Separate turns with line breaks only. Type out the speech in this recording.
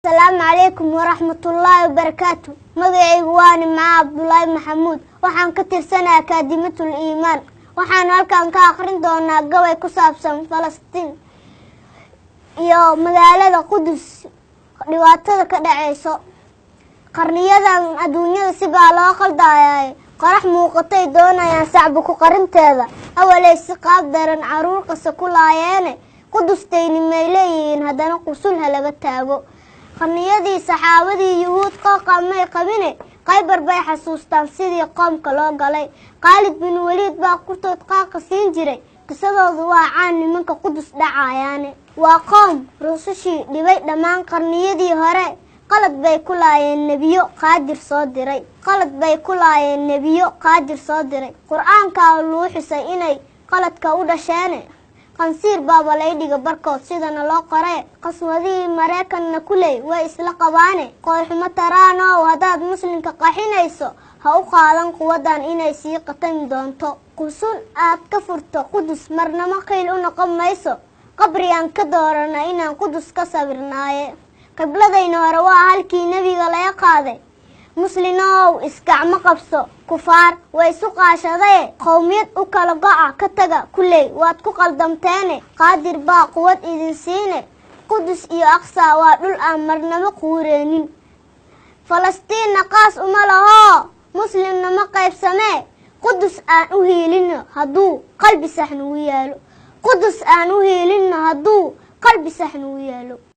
السلام عليكم ورحمة الله وبركاته. مقعي واني مع عبد الله محمود وحان كتير سنة أكاديمية الإيمان وحان هالكان كاخرين دونا قوي كسابسن فلسطين iyo magaalada Qudus dhibaatada ka dhacayso qarniyadan adduunyada si baa loo qaldaayay qarax muuqatay doonayaan shacabku ku qarinteeda awalay si qaab daran caruur qasa ku laayeen Qudustayni meeleeyeen hadana qusul halaga taago qarniyadii saxaabadii yuhuud qaqamay qabine qaybar bay xasuustaan sidii qoomka loo galay Khalid bin Walid baa kurtood qaaqasiin jiray qisadoodu waa caan nimanka Qudus dhacaayaan waa qoom rusushii dhibay dhamaan qarniyadii hore qalad bay ku laayeen nabiyo qaadir soo diray quraanka loo xisay inay qaladka u dhasheen qansiir baaba lay dhiga barkood sidana loo qoray qaswadii Mareykanna kulay way isla qabaane qooxuma taraano hadaad muslimka qaxinayso ha u qaadan quwadan inay sii qatan doonto qusul aad ka furto Qudus marnama qeyl u noqon mayso qabriyan ka doorana inaan Qudus ka sabirnaaye qibladayna hore waa halkii nabiga laga qaaday muslimow iskacma qabso kufaar way isu qaashadeen qowmiyad u kala go'a ka taga kulay waad ku qaldamteene qaadir baa quwad idin siine Qudus iyo Aqsa waa dhul aan marnaba quureenin Falastiin naqaas uma laho muslimna ma qaybsamee Qudus aan u heelino haduu qalbi saxnu yaalo Qudus aan u heelino haduu qalbi saxnu yaalo